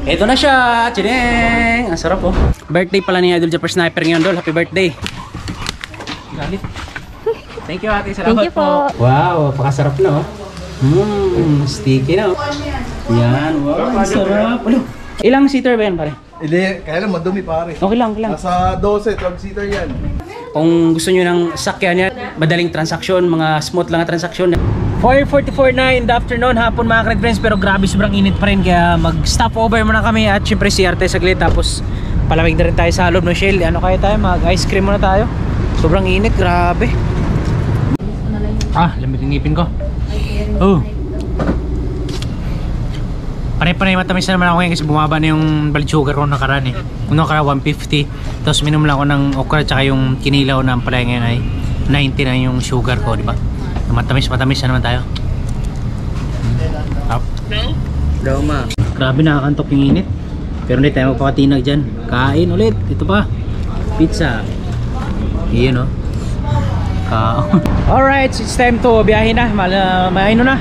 Ito na siya, chideng! Ang sarap oh. Birthday pala ni Idol Japper Sniper ngayon, Dol. Happy birthday! Galit. Thank you ate, salamat. Thank you po. Wow, pakasarap na oh. Sticky na oh. Yan, wow, ang sarap. Ano? Ilang seater ba yan pare? Hindi, kaya lang madumi pare. Okay lang, okay lang. Nasa 12, 12 seater yan. Kung gusto nyo ng sakyan yan, madaling transaksyon, mga smooth lang na transaksyon. 4:44 na in the afternoon, hapon mga Cred Friends, pero grabe sobrang init pa rin, kaya mag-stop over muna kami at syempre CRT saglit, tapos palamig na rin tayo sa loob no Shell. Ano kaya tayo, mag-ice cream muna tayo. Sobrang init, grabe. Lamig ng ngipin ko. Oh. Pare-pare matamis na naman ako ngayon kasi bumaba na yung blood sugar ko nakaraan eh. Kung nakaraan 150, tapos minom lang ako ng okra tsaka yung kinilaw na ampalaya ngayon ay 90 na yung sugar ko, di ba? Matamis na naman tayo. Hello ma. Grabe, nakakantok yung init. Pero hindi tayo magpakatinag dyan. Kain ulit. Ito pa. Pizza. Iyon oh. Alright, so it's time to biyahin na. Maino na.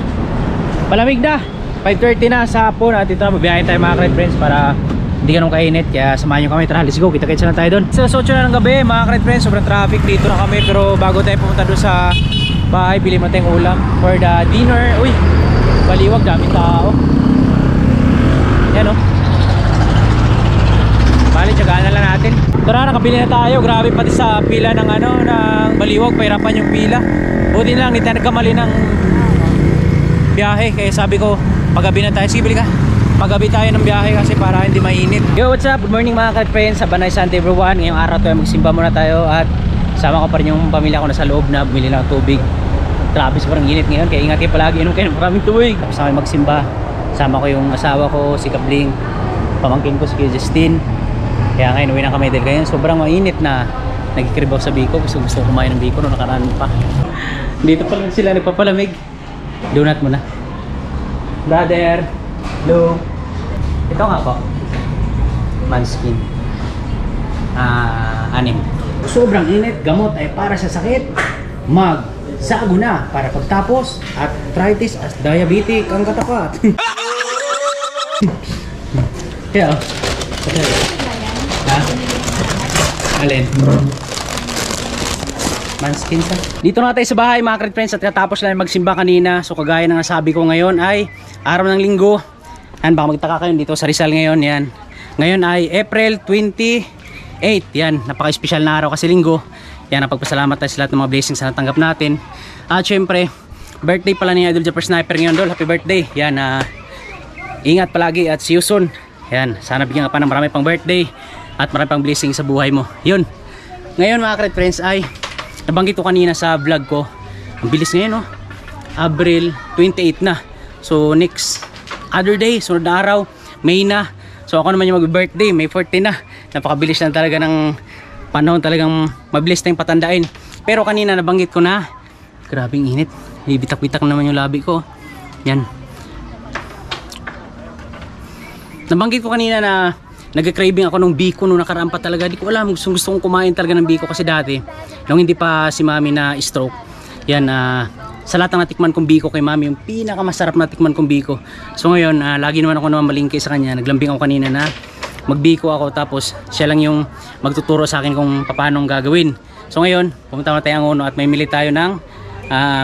Malamig na. 5:30 na sa hapon at ito na mabiyahin tayo mga Cred Friends para hindi ganun kainit, kaya samahan nyo kami. Tara, let's go, kita-kits na tayo doon. Sa 8 na ng gabi mga Cred Friends, sobrang traffic dito na kami, pero bago tayo pumunta doon sa bahay, bili mo tayong ulam for the dinner. Uy, baliwag, daming tao. Yan o. Bali, tsagaan na lang natin. Tara, nakabili na tayo. Grabe, pati sa pila ng ng baliwag, pahirapan yung pila. Buti na lang, hindi tayo nagkamali ng biyahe, kaya sabi ko paggabi na tayo. Sige, bili ka. Paggabi tayo ng biyahe kasi para hindi mainit. Yo, what's up? Good morning mga Cred Friends. Sabanay Sunday everyone. Ngayong araw tayo magsimba muna tayo at sama ko pa rin yung pamilya ko na sa loob na bumili ng tubig. Grabe, sobrang init ngayon, kaya ingat kayo palagi, inom kayo ng maraming tubig. Tapos kami magsimba. Sama ko yung asawa ko, si Kabling, pamangkin ko si Justin. Kaya ngayon uwi na kami dahil ngayon sobrang mainit na nagkikribaw sa biko. Gusto ko kumain ng biko noong nakaraan pa. Dito pa lang sila nagpapalamig. Donut muna. Brother, hello. Ito nga po, Manskin. 6. Sobrang init, gamot ay para sa sakit. Magsago na para pagtapos arthritis at diabetic ang katapat. Kaya ha? Alin? Manskin sa. Dito na tayo sa bahay mga Cred Friends at katapos lang magsimba kanina. So kagaya ng nasabi ko, ngayon ay araw ng linggo. Yan, baka magtaka kayo, dito sa Rizal ngayon. Yan. Ngayon ay April 28. Yan, napaka-espesyal na araw kasi linggo. Yan, napagpasalamat tayo sa lahat ng mga blessings na natanggap natin. At syempre, birthday pala ni Idol Japper Sniper ngayon, Dol. Happy birthday. Yan, ingat palagi at see you soon. Yan, sana bigyan ka pa ng marami pang birthday at marami pang blessing sa buhay mo. Yun. Ngayon mga Cred Friends ay nabanggit ko kanina sa vlog ko. Ang bilis ngayon, no? April 28 na. So next other day, sunod na araw, May na. So ako naman yung mag-birthday, May 14 na. Napakabilis lang talaga ng panahon, talagang mabilis tayong patandain. Pero kanina nabanggit ko na, grabing init. Bitak-bitak naman yung labi ko. Yan. Nabanggit ko kanina na nagka-craving ako ng biko nung nakaraan pa talaga. Di ko alam, gusto kong kumain talaga ng biko kasi dati, nung hindi pa si mami na stroke. Yan, sa lahat ng natikman kong biko kay mami, yung pinakamasarap na tikman kong biko. So ngayon, lagi naman ako malingki sa kanya. Naglambing ako kanina na magbiko ako, tapos siya lang yung magtuturo sa akin kung paano gagawin. So ngayon, pumunta na tayo ang uno at may mili tayo ng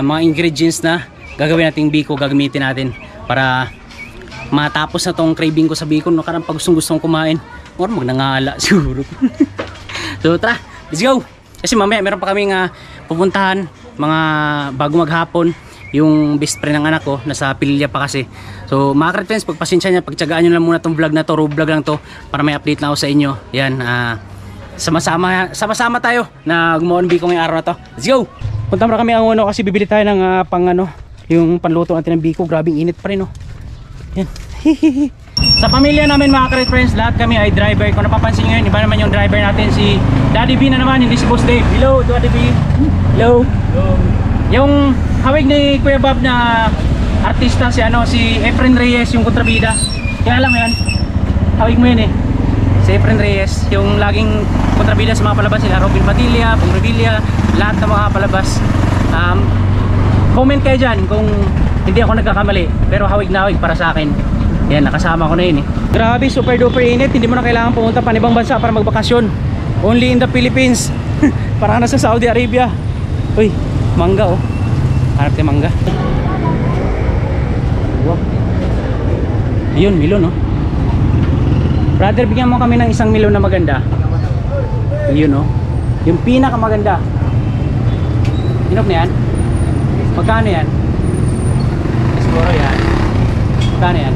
mga ingredients na gagawin nating biko, gagamitin natin para matapos na tong craving ko sa biko. Nakarang pag gustong kumain, or magnangala siguro. So tara, let's go. Kasi mamaya meron pa kaming pupuntahan mga bago maghapon. Yung best friend ng anak ko nasa Pilya pa kasi. So mga Cred Friends, pagpasensya niya, pagtsagaan nyo lang muna tong vlog na to, road vlog lang to, para may update na ako sa inyo. Yan, sama-sama tayo na gumawa ng biko ngayong araw na to. Let's go. Punta muna kami ang uno kasi bibili tayo ng yung panluto natin ng biko. Grabing init pa rin, oh. Yan. Sa pamilya namin mga Cred Friends, lahat kami ay driver. Kung napapansin nyo yun, iba naman yung driver natin, si Daddy B na naman, hindi si Boss Dave. Hello, Daddy B. Hello. Hello. Yung hawig ni Kuya Bob na artista, si Efren Reyes, yung kontrabida. Kaya alam mo yan, hawig mo yun eh. Si Efren Reyes, yung laging kontrabida sa mga palabas, sila Robin Padilla, Pong Revilla, lahat ng mga palabas. Comment kayo dyan kung hindi ako nagkakamali, pero hawig na hawig para sa akin. Yan, nakasama ko na yun eh. Grabe, super duper init. Hindi mo na kailangan pumunta pa ibang bansa para magbakasyon. Only in the Philippines. Parang nasa Saudi Arabia. Uy, mangga oh. Hanap tayo mangga. Wow. Ayun, milon oh. Brother, bigyan mo kami ng isang milon na maganda. Ayun oh. Yung pinakamaganda. Inok na yan? Magkano yan? Siguro yan. Magkano yan?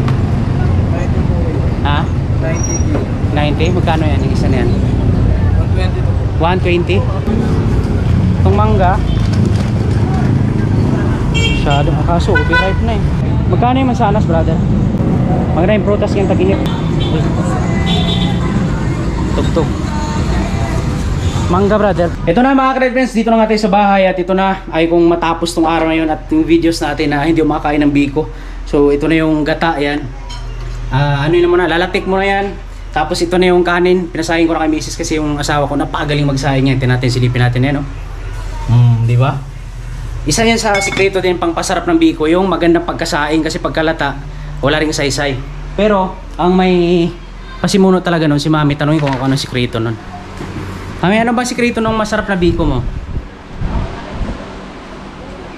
90 Ha? 90? Magkano yan? Yung isa na yan? 120. 120? Itong mangga masyado. Kaso, copyright na eh. Magkano yung mansanas, brother? Maganda yung prutas yung tag-inip. Tugtog. Mangga, brother. Ito na mga ka-red friends, dito na nga tayo sa bahay. At ito na ay kung matapos tong araw na yun at yung videos natin na hindi umakain ng biko. So ito na yung gata, yan. Ano yun muna, lalatik mo na yan. Tapos ito na yung kanin. Pinasahing ko na kay misis kasi yung asawa ko napakagaling magsahing yan. Tingnan natin, silipin natin yan, no? Di ba? Isa yan sa sikreto din pang pasarap ng biko, yung magandang pagkasaing kasi pagkalata, wala ring saysay. Pero ang may pasimuno talaga nun si Mami, tanungin ko kung anong sikreto nun. Mami, ano ba sikreto ng masarap na biko mo?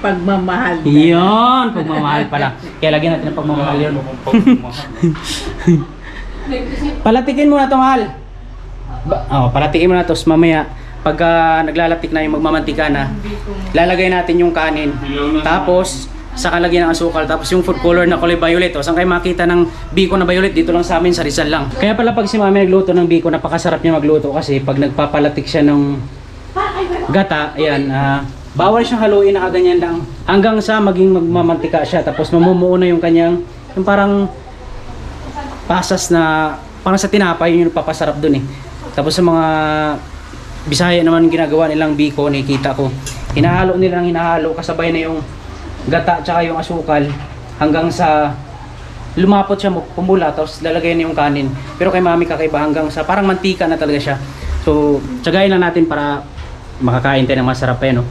Pagmamahal. Yun, pagmamahal pala. Kaya lagyan natin ng pagmamahal yun. Palatikin mo na ito, mahal. Palatikin mo na ito. Mamaya, pagka naglalatik na yung magmamantika na, lalagay natin yung kanin. Tapos, saka lagyan ng asukal. Tapos yung food color na kulay violet. O, saan kayo makita ng biko na violet? Dito lang sa amin, sa Rizal lang. Kaya pala pag si Mami nagluto ng biko, napakasarap niya magluto kasi pag nagpapalatik siya ng gata, ayan, bawal siyang haluin na kaganyan lang. Hanggang sa maging magmamantika siya. Tapos mamumuo na yung kanyang, yung parang pasas na, parang sa tinapay, yun yung papasarap dun eh. Tapos sa mga Bisaya naman ginagawa nilang biko, nakikita ko. Hinahalo nila ng hinahalo, kasabay na yung gata tsaka yung asukal hanggang sa lumapot siya, pumula, tapos lalagay na yung kanin. Pero kay Mami kakaiba hanggang sa parang mantika na talaga siya. So, tsagayin lang natin para makakain tayo ng masarap eh, no?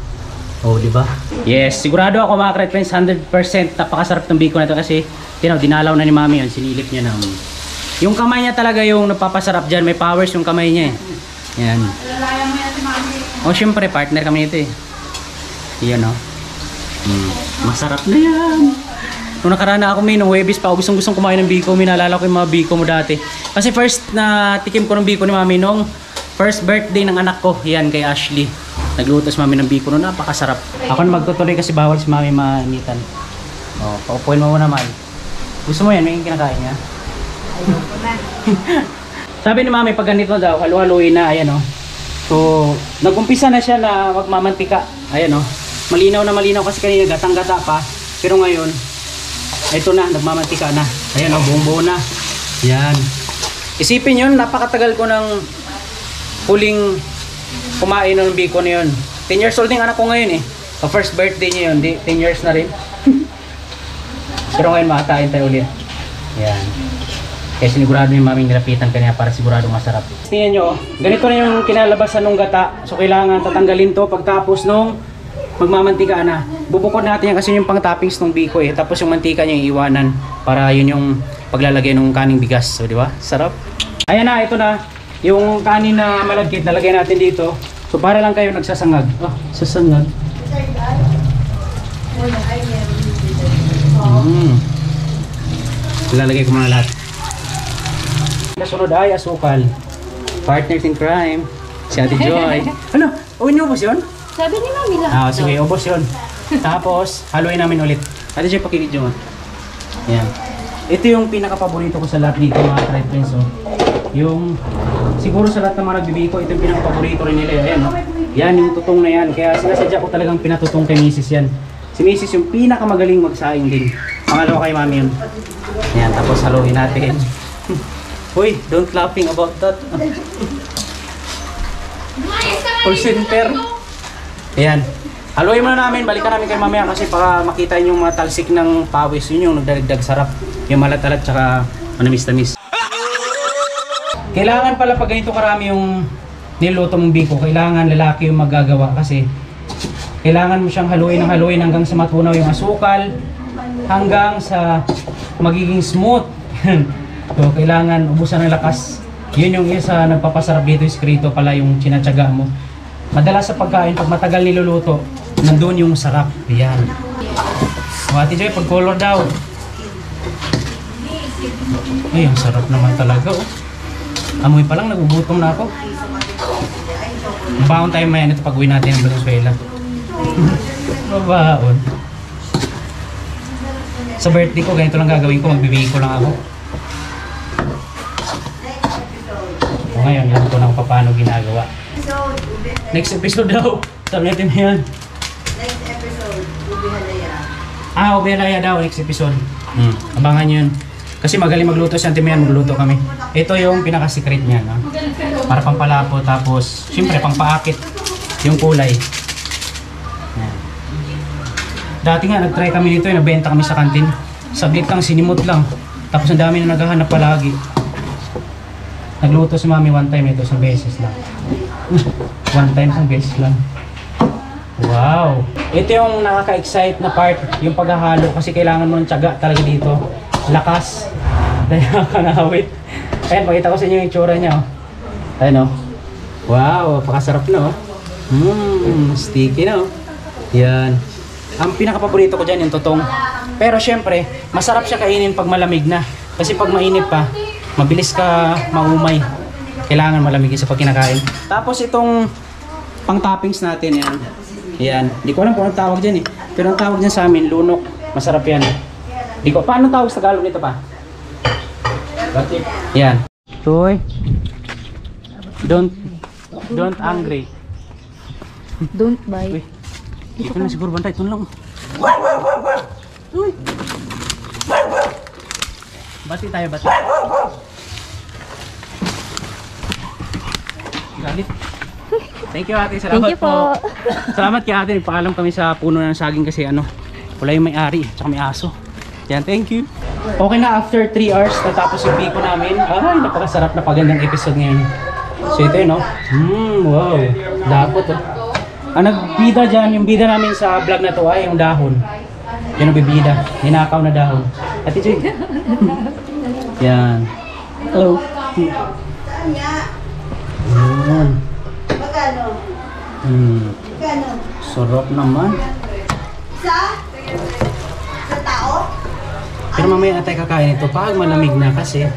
Oh, di ba? Yes, sigurado ako mga ka-red friends, 100% napakasarap ng biko na ito kasi dinalaw na ni Mami yun, sinilip niya na. Yung kamay niya talaga yung napapasarap dyan, may powers yung kamay niya eh. Yan. O syempre partner kami nito eh. Yan o. Masarap na yan. Nung nakaraan na ako nung Huwebes pa, gustong kumain ng biko. Naalala ko yung mga biko mo dati. Kasi first na tikim ko ng biko ni Mami nung first birthday ng anak ko. Yan kay Ashley. Nagluto si Mami ng biko noon, napakasarap. Ako na magtutuloy kasi bawal si Mami mainitan. O, paupuin mo muna, Mal. Gusto mo yan? May kinakain niya? Ayoko na. Sabi ni Mami, pag ganito daw, halu-haluin na, ayan o. So, nag-umpisa na siya na magmamantika. Ayan o. Malinaw na malinaw kasi kanina gatang-gata pa. Pero ngayon, ito na, nagmamantika na. Ayan o, buong-buo na. Yan. Isipin yun, napakatagal ko ng huling kumain ng biko na yun. 10 years old yung anak ko ngayon eh. So, first birthday niya yun, 10 years na rin. Pero ngayon, makatain tayo ulit. Yan. Kaya sinigurado yung Maming nilapitan kanya para sigurado masarap. Tingnan nyo, ganito na yung kinalabasan ng gata. So kailangan tatanggalin to pagtapos nung magmamantika na. Bubukod natin yan kasi yung pang toppings ng biko eh. Tapos yung mantika niya yung iwanan para yun yung paglalagay ng kaning bigas. So di ba? Sarap. Ayan na, ito na. Yung kanin na malagkit, nalagay natin dito. So para lang kayo nagsasangag. Oh, sasangag. Lalagay ko muna lahat. Kasunod ay asukal. Partners in crime. Si Ate Joy. Ano? Uwi niyo ubos yun? Sabi ni Mami lang. Sige, ubos yun. Tapos, haluin namin ulit. Ate Joy, pakikidyo mo. Yan. Ito yung pinaka-paborito ko sa lahat dito mga red friends. Oh. Yung, siguro sa lahat ng mga nagbibiko, ito yung pinaka-paborito rin nila. Ayan, oh. Yan, yung tutong na yan. Kaya sinasadya ko talagang pinatutong kay Mrs. yan. Si Mrs. yung pinakamagaling magsaing din. Pangalawa kay Mami yun. Yan, tapos haluin natin. Uy, don't laughing about that. Call center. Ayan. Haluin muna namin. Balikan namin kay mamaya kasi para makita yung mga talsik ng pawis. Yun yung nagdagdag sarap. Yung malat-alat tsaka manamis-tamis. Kailangan pala pag ganito karami yung niluto mong biko, kailangan lalaki yung magagawa kasi kailangan mo siyang haluin hanggang sa matunaw yung asukal, hanggang sa magiging smooth So, kailangan ubusan ng lakas. Yun yung isa nagpapasarap dito, iskrito pala yung sinatsaga mo. Madalas sa pagkain, pag matagal niluluto, nandun yung sarap. Yan. O, Ate Joy, pag color daw. Ay, ang sarap naman talaga, oh. Amoy pa lang, nagugutom na ako. Mabaon tayo mayan ito pag uwi natin ng Venezuela. Mabaon. Sa birthday ko, ganito lang gagawin ko, magbibigay ko lang ako. O ngayon, alam ko na kung paano ginagawa. Next episode daw. Sabi natin na yan. Next episode, Ubi Halaya. Ubi Halaya daw, next episode. Abangan nyo yun. Kasi magaling magluto si Auntie Mayan, magluto kami. Ito yung pinaka-secret niya, no? Para pampalapo, tapos, syempre, pangpaakit yung kulay. Yan. Dati nga, nag-try kami nito, nabenta kami sa kantin. Saglit lang, sinimot lang. Tapos ang dami na naghahanap palagi. Nagluto si Mami one time ito, isang beses lang. One time, isang beses lang. Wow! Ito yung nakaka-excite na part, yung paghahalo. Kasi kailangan mo ng tiyaga talaga dito. Lakas. Dahil nakakanawit. Ayan, pakita ko sa inyo yung itsura niya. Oh. Ayan, oh. Wow, pakasarap na, oh. Sticky na, oh. Yan. Ang pinaka-paborito ko dyan yung totong. Pero syempre, masarap siya kainin pag malamig na. Kasi pag mainit pa, mabilis ka maumay. Kailangan malamigin sa pag kinakain. Tapos itong pang-toppings natin, yan. Yan. Hindi ko alam kung anong tawag dyan, eh. Pero ang tawag dyan sa amin, lunok. Masarap yan. Hindi ko, paano tawag sa Tagalog nito pa? Yan. Toy. Don't angry. Don't buy. Uy. Ito na siguro bantay. Ito na lang. Uy. Bati tayo, bati. Galit. Thank you, ate. Salamat. Thank you po. Salamat kay ate. Nagpaalam kami sa puno ng saging kasi ano, wala yung may-ari. Tsaka may aso. Yan, thank you. Okay na, after 3 hours, natapos yung biko namin. Ay, napakasarap na pagandang episode ngayon. So ito yun, no? Wow. Dapot, oh. Ang nagbida dyan, yung bida namin sa vlog na to ay yung dahon. Yan ang bibida. Ninakaw na dahon. Ate Joy. Yan. Hello. Yan. Magkano? Magkano? Sarap naman. Sa tao? Pero mamaya na tayo kakain ito pag malamig na kasi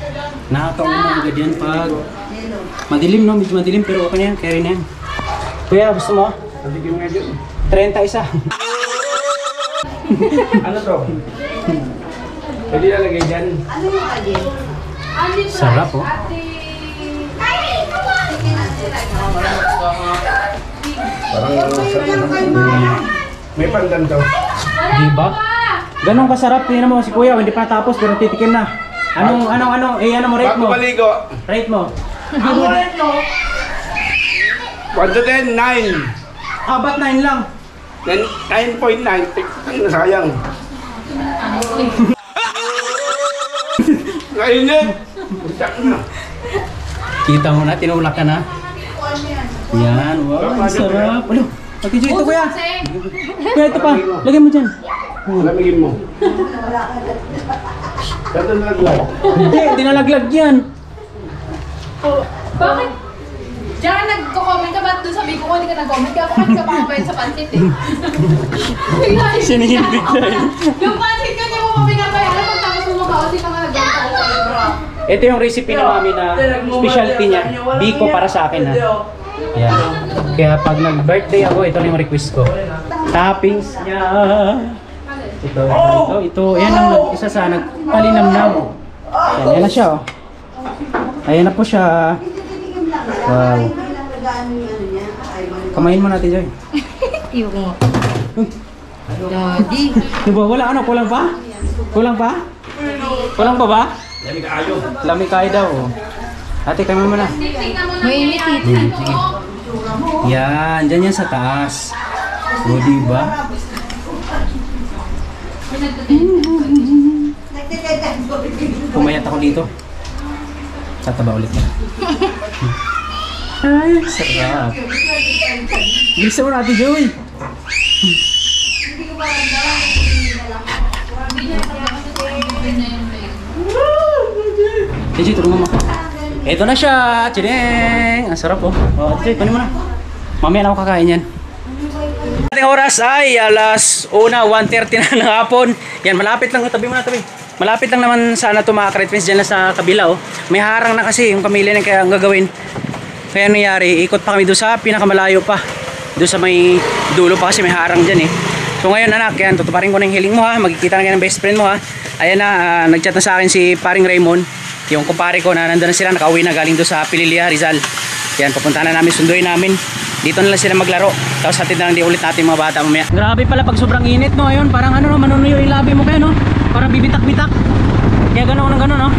nakakaunin na agad yan pag madilim, no? Medyo madilim pero okay na yan, carry na yan. Kuya, gusto mo? 31. Ano to? Pwede lalagay dyan. Ano yung agin? Sarap, oh. May pandan to. Diba? Ganun kasarap, tingnan mo si Kuya, hindi pa tapos pero titikim na. Ano mo, rate mo? Bago maligo. Rate mo. Ang ulit no? 1 to 10, 9. Ba't 9 lang? 9.9. Sayang. Kainin. Kita mo na, tinulak ka na. Yan, wow, ang sarap. Ano? Pati ito, Kuya. Kuya, ito pa. Lagyan mo dyan. Lamigin mo. Kata nalaglag. Hindi nalaglag yan. Bakit? Diyan ka nagko-comment ka ba't doon sabi ko hindi ka nag-comment ka? Bakit ka pakabayad sa pansit eh? Sinihilbig na yun. Yung pansit ka niya mo pinabayaran pagtapos mo makaosi ka nga nag-comment sa libro. Ito yung recipe na mami na specialty niya. Biko para sa akin, ha. Yan. Kaya pag nag-birthday ako, ito na yung request ko. Toppings niya. Ito. Yan ang isa sa nagpalinamnam. Yan na siya, oh. Ayan na po siya. Wow. Kamain mo natin, Joy. Iyo ko. Daddy. Diba, wala ano? Kulang pa? Kulang pa? Kulang pa ba? Lami kaayo. Lami kayo daw, oh. Ate, kami mo na. Mainit eh. Yan, dyan yan sa taas. O, diba? Pumayat ako dito. Tataba ulit na. Ay, sarap. Bisa mo natin, Joy. Tijay, tulungan mo. Ito na siya. Chideng! Ang sarap oh. Oh, Tijay, kunin mo na. Mamaya na ako kakain yan. Ating oras ay alas 1:30 na ng hapon. Yan, malapit lang. Tabi mo na, tabi. Malapit lang naman sana ito mga ka-red friends. Diyan lang sa kabila oh. May harang na kasi yung pamilya na kaya ang gagawin. Kaya nangyari, ikot pa kami doon sa pinakamalayo pa. Doon sa may dulo pa kasi may harang dyan eh. So ngayon anak, yan, tutuparin ko na yung hiling mo ha. Magkikita na kayo ng best friend mo ha. Ayan na, nag-chat na sa akin si paring Raymond. Yung kumpare ko na nandun na sila, nakauwi na galing doon sa Pililia, Rizal. Yan, pupunta na namin, sunduin namin. Dito na lang sila maglaro. Tapos hatid na lang di ulit natin mga bata mamaya. Grabe pala pag sobrang init no. Ayun, parang ano no, manunuyo yung labi mo kayo no. Parang bibitak-bitak. Kaya gano'n ng gano'n no.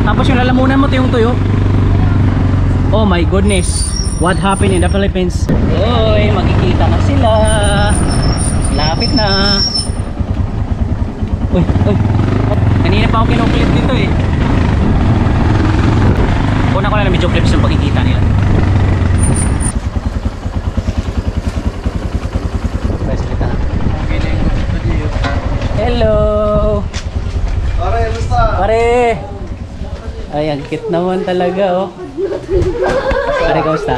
Tapos yung lalamunan mo tuyong-tuyo. Oh my goodness. What happened in the Philippines? Oy, magkikita na sila. Lapit na. Uy, uy. Kanina pa ako kinukulit dito eh. Una ko lang na medyo clips yung pagkikita nila. Hello. Pare, basta. Pare. Ay, ang cute naman talaga oh. Pare, kamusta?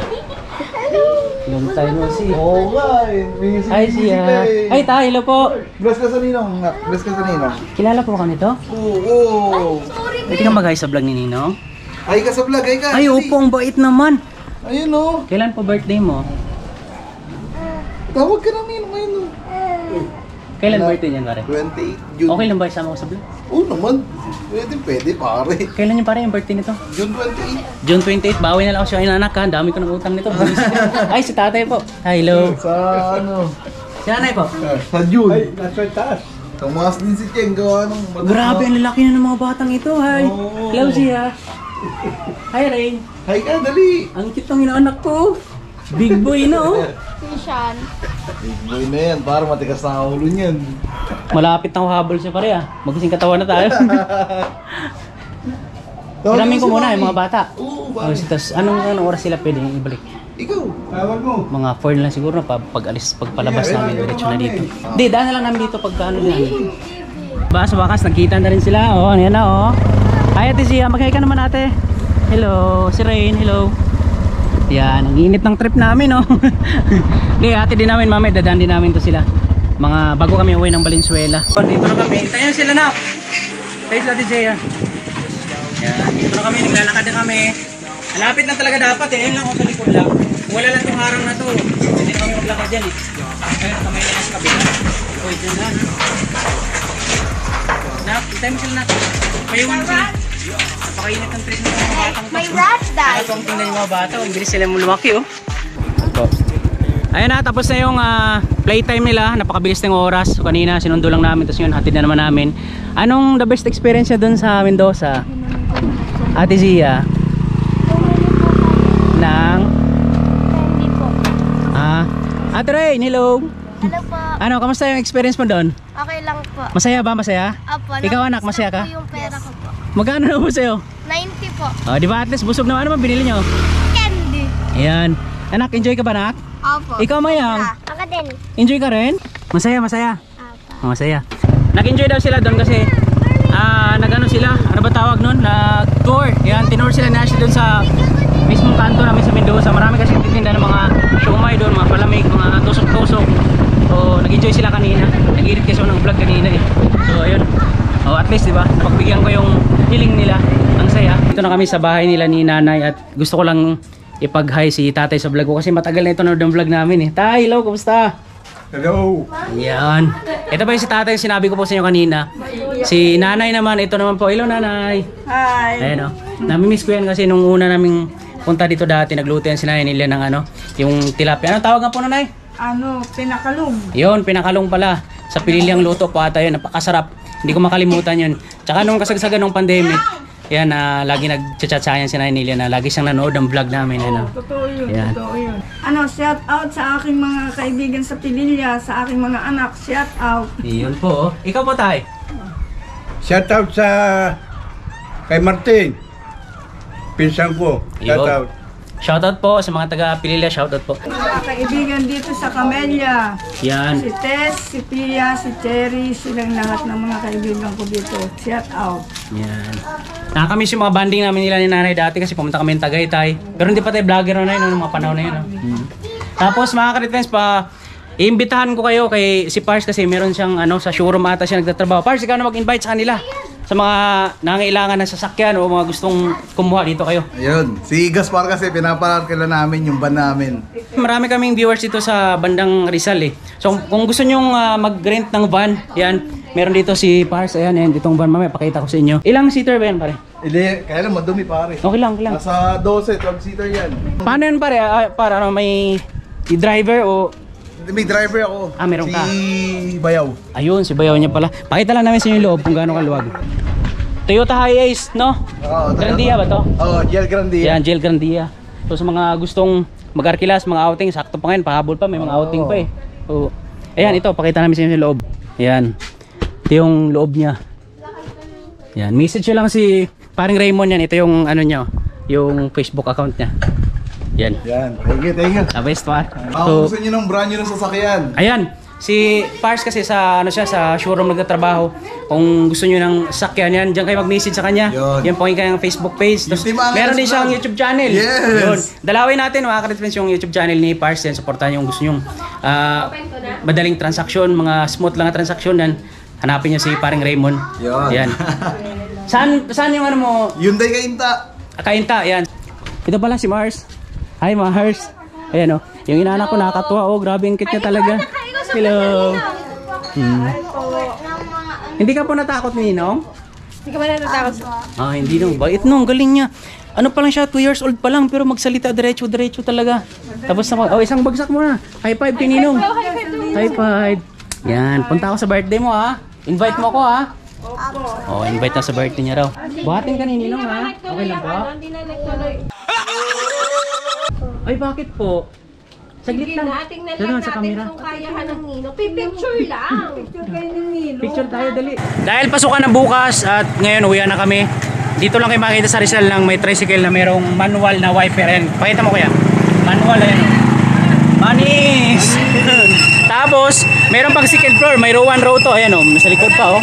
Long time no see. Oo nga eh. Hi, siya. Ay, ta, hello po. Bless ka sa ninong. Bless ka sa ninong. Kilala po ka nito? Oo. Pwede ka mag-hi sa vlog ni Ninong? Ay ka sa vlog, ay ka. Ay, opo, ang bait naman. Ayun o. Kailan po birthday mo? Tawag ka ng ninong ngayon o. Kailan birthday niyan, pare? 28 June. Okay lang ba isama ko sa vlog? Oo naman. Pwede pare. Kailan yung pare yung birthday nito? June 28. June 28, bawi na lang ako siya inanak ha. Dami ko ng utang nito. Ay, si tatay po. Hello. Sa ano? Si nanay po. Sa June. Ay, nasa taas. Tumaas din si Cheng gawa ng... Grabe, ang lalaki na ng mga batang ito. Hi. Oo. Hello siya. Hi, Rain. Hay ka, dali. Ang cute ng inaanak ko. Big boy na oh. Sishan. Big boy na yan. Para matigas na ulo niyan. Malapit na ako habol siya pare ah. Magising katawan na tayo. Kalamin ko muna yung mga bata. Oo, Oh, pare. tapos anong oras sila pwede ibalik? Ikaw. Tawag mo. Mga 4 na lang siguro na pagpalabas namin diretso na dito. Hindi, daan na lang namin dito pagka ano na. Ba, sa wakas nagkita na rin sila. Oh, ayan na oh. Hi Ate Sia, mag-hi ka naman ate. Hello, si Rain, hello. Yan, ang init ng trip namin oh. Hindi, ate din namin mamaya, dadaan din namin to sila. Mga bago kami uwi ng Valenzuela. Dito na kami, tayo na sila na. Tayo sa Ate Sia. Yan, dito na kami, naglalakad na kami. Malapit lang talaga dapat eh, ayun lang ako sa likod lang. Wala lang itong harang na to. Hindi na kami maglakad dyan eh. Ayun, kamay na sa kabila. Uy, dyan na. Nak, itay mo sila na. Payungan sila. Napakainit ng trip ng mga batang to. My rat died. Ito ang tingnan yung mga bata, ang bilis sila lumaki oh. Ayun na, tapos na yung playtime nila, napakabilis ng oras. So, kanina sinundo lang namin, tapos yun hatid na naman namin. Anong the best experience nyo dun sa Mendoza? Ate Zia? Nang? Hindi po. Ate Rain, hello. Hello po. Ano, kamusta yung experience mo doon? Okay lang po. Masaya ba? Masaya? Apo. Ikaw anak, masaya ka? Yung pera ko po. Magkano na po sa'yo? 90 po. Oh, di ba at least busog naman. Ano man binili nyo? Candy. Ayan. Anak, enjoy ka ba anak? Apo. Ikaw Mayang? Ako din. Enjoy ka rin? Masaya, masaya. Apo. Masaya. Nag-enjoy daw sila doon kasi nag-ano sila, ano ba tawag nun? Nag-tour. Yan, tinur sila na siya doon sa mismong kanto namin sa Mendoza. Marami kasi titinda ng mga siomay doon, mga palamig, mga tusok-tusok. So, nag-enjoy sila kanina. Nag-edit kasi ako ng vlog kanina eh. So, ayun. Oh, at least, di ba? Napagbigyan ko yung hiling nila. Ang saya. Dito na kami sa bahay nila ni nanay at gusto ko lang ipag-hi si tatay sa vlog ko kasi matagal na ito na yung vlog namin eh. Tay, hello, kumusta? Hello. Yan. Ito ba yung si tatay yung sinabi ko po sa inyo kanina? Si nanay naman, ito naman po. Hello nanay. Hi. Ayan o. Namimiss ko yan kasi nung una naming punta dito dati, nagluto yan si nanay nila ng ano, yung tilapia. Anong tawag nga po nanay? Pinakalong. Yun, pinakalong pala. Sa Pililiang luto po ata yun. Napakasarap. Hindi ko makalimutan yun. Tsaka nung kasagsagan ng pandemic, yan, lagi nag-chat-chat si nanay nila na lagi siyang nanood ng vlog namin. Ano. Totoo yun, Ayan. totoo yun. Ano, shout out sa aking mga kaibigan sa Pililya, sa aking mga anak, shout out. Yun po. Ikaw po tay. Shout out sa kay Martin. Pinsan ko. Shout Yun. out. Shoutout po sa mga taga Pilila, shoutout po. Mga kaibigan dito sa Camellia. Yan. Si Tess, si Pia, si Cherry, silang lahat ng mga kaibigan ko dito. Shout out. Yan. Nakakamiss yung mga banding namin nila ni nanay dati kasi pumunta kami ng Tagaytay. Pero hindi pa tayo vlogger na yun, mga panahon na yun. Tapos mga ka-friends pa, iimbitahan ko kayo kay si Pars kasi meron siyang sa showroom ata siya nagtatrabaho. Pars, ikaw na mag-invite sa kanila. Sa mga nangangailangan ng sasakyan o mga gustong kumuha dito kayo. Ayun, si Gaspar kasi pinaparkila namin yung van namin. Marami kaming viewers dito sa bandang Rizal eh. So kung gusto nyong mag-rent ng van, yan, meron dito si Pars, ayan, ditong van, mamaya pakita ko sa inyo. Ilang seater ba yan pare? Hindi, kaya lang madumi pare. Okay lang, okay lang. Nasa 12, 12-seater yan. Paano yan pare? Para may driver o... May driver ako. Meron ka. Si Bayaw. Ayun, si Bayaw niya pala. Pakita lang namin sa inyo yung loob kung gaano kaluwag. Toyota Hiace, no? Oo, Grandia ba to? Oo, GL Grandia. Yan, GL Grandia. So sa mga gustong mag-arkilas, mga outing, sakto pa ngayon, pahabol pa, may mga outing pa eh. So, ayan, ito, pakita namin sa inyo yung loob. Ayan. Ito yung loob niya. Yan, message nyo lang si paring Raymond yan. Ito yung niya, yung Facebook account niya. Yan. Yan, thank you. Best pa. Kung gusto nyo ng brand new na sasakyan. Ayan, si Pars kasi sa sa showroom nagtatrabaho. Kung gusto niyo ng sakyan yan, diyan kayo mag-message sa kanya. Yan po yung kanyang Facebook page. Tapos, meron din siyang YouTube channel. Yes. Yun. Dalawin natin mga ka-friends yung YouTube channel ni Pars. Yan, supportahan yung gusto niyo madaling transaksyon, mga smooth lang na transaksyon yan. Hanapin niyo si paring Raymond. Yan. Saan yung mo? Hyundai Kainta. Kainta, yan. Ito pala si Mars. Hi Mars. Ayan yung inaanak ko nakakatuwa. Grabe ang cute niya talaga. Hello. Hindi ka po natakot ni Ninong? Hindi ka ba natatakot? Hindi nung. Bait nung, galing niya. Ano pa lang siya, 2 years old pa lang pero magsalita diretso talaga. Tapos isang bagsak mo na. High five kay Ninong. High five. Yan, punta ako sa birthday mo ha. Invite mo ako ha. Invite na sa birthday niya raw. Buhatin ka ni Ninong ha. Okay lang po? Ay, bakit po? Saglit lang. Tingnan Doon lang sa natin camera. kung kayahan ng Ninong. Picture lang. Picture tayo, dali. Dahil pasukan na bukas at ngayon uwi na kami. Dito lang kayo makita sa Rizal lang may tricycle na merong manual na wiper. Ayan, pakita mo kuya. Manual, ayan. Manis! Tapos, meron pang second floor. May row 1, row 2. Ayan nasa likod pa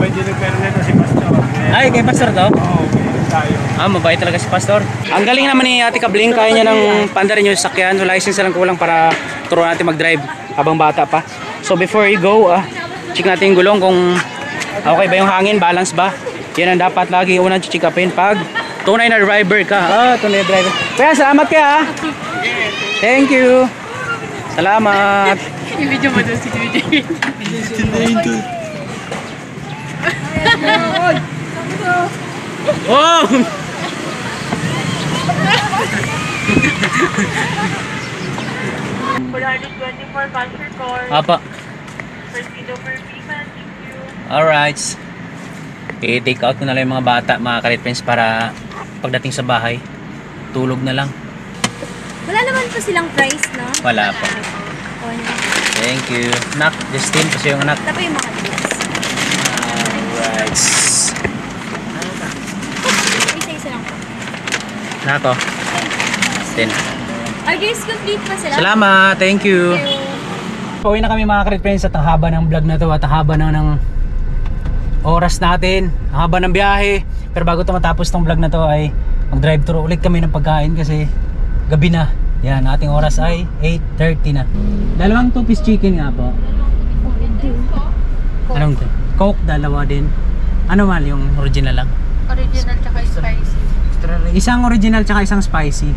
May dinipero nito si Pastor. Ay, kay Pastor to? Oo, tayo. Mabait talaga si Pastor. Ang galing naman ni Ate Kabling, kaya niya ng panda rin yung sasakyan. So license lang kulang para turuan natin mag-drive habang bata pa. So before you go, check natin yung gulong kung okay ba yung hangin, balance ba. Yan ang dapat lagi unang check-upin pag tunay na driver ka. Tunay na driver. Kaya salamat ka. Thank you. Salamat. I-video mo doon si JJ. Oh! 424 cancer core. Apa. First kilo per payment. Thank you. Alright. I-take out ko na lang yung mga bata, mga ka-friends, para pagdating sa bahay, tulog na lang. Wala naman po silang price, no? Wala po. Thank you. Nak, Justin, kasi yung anak. Tapos yung mga deals. Alright. Isa-isa lang po. Nako. Justin. Our games complete pa sila. Salamat. Thank you. Pauwi na kami mga ka-friends at ang haba ng vlog na to at ang haba ng oras natin. Ang haba ng biyahe. Pero bago ito matapos tong vlog na to ay mag-drive thru ulit kami ng pagkain kasi gabi na. Yan, ating oras ay 8:30 na. Dalawang 2-piece chicken nga po. Anong ito? Coke, dalawa din. Ano mal yung original lang? Original tsaka spicy. Isang original tsaka isang spicy.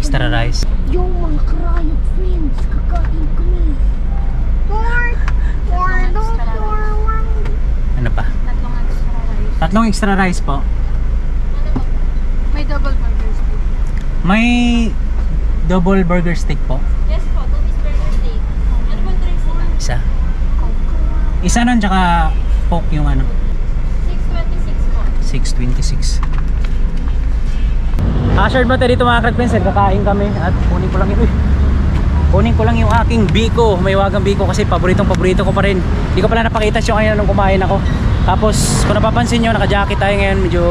Extra rice. Yung mga karayot friends, kakain kami. Ano pa? Tatlong extra rice. Tatlong extra rice po. May double burger steak. May double burger steak po. Yes po, 2-piece burger steak. Ano bang drinks nila? Isa. Isa nun tsaka Coke yung ano. 626 po. 626. Hazard ba tayo dito mga ka-friends? Kakain kami at kunin ko lang yung aking biko. May wagang biko kasi paborito ko pa rin. Hindi ko pala napakita siya kanina nung kumain ako. Tapos kung napapansin nyo, naka-jacket tayo ngayon. Medyo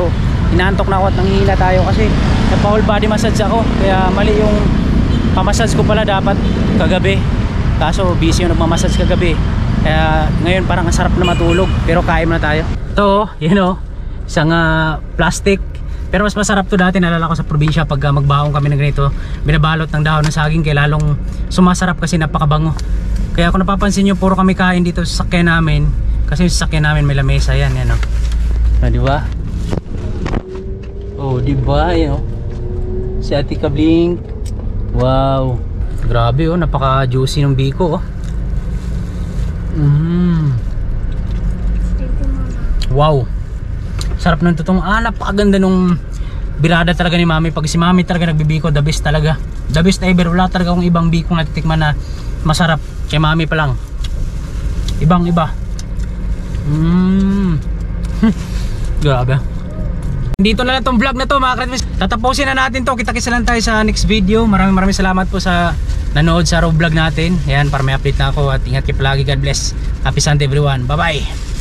inaantok na ako at nanghihina tayo kasi nagpa-whole body massage ako. Kaya mali yung pamassage ko pala dapat kagabi. Kaso busy yung nagmamassage kagabi. Kaya ngayon parang ang sarap na matulog. Pero kain na tayo. Ito, isang plastic. Pero mas masarap to dati, naalala ko sa probinsya pag magbaong kami ng ganito, binabalot ng dahon ng saging kaya lalong sumasarap kasi napakabango. Kaya kung napapansin nyo, puro kami kain dito sa sakyan namin kasi yung sasakyan namin may lamesa yan, yan o. Di ba? Oh, di ba? Si Ate Kabling. Wow. Grabe napaka juicy ng biko Wow. Sarap ng totoong napakaganda nung birada talaga ni Mami. Pag si Mami talaga nagbibiko, the best talaga. The best ever. Wala talaga akong ibang biko na titikman na masarap. Kay Mami pa lang. Ibang iba. Grabe. Dito na lang tong vlog na to mga ka-Red Friends. Tatapusin na natin to. Kita-kits lang tayo sa next video. Maraming salamat po sa nanood sa raw vlog natin. Ayan, para may update na ako. At ingat kayo palagi. God bless. Happy Sunday everyone. Bye bye.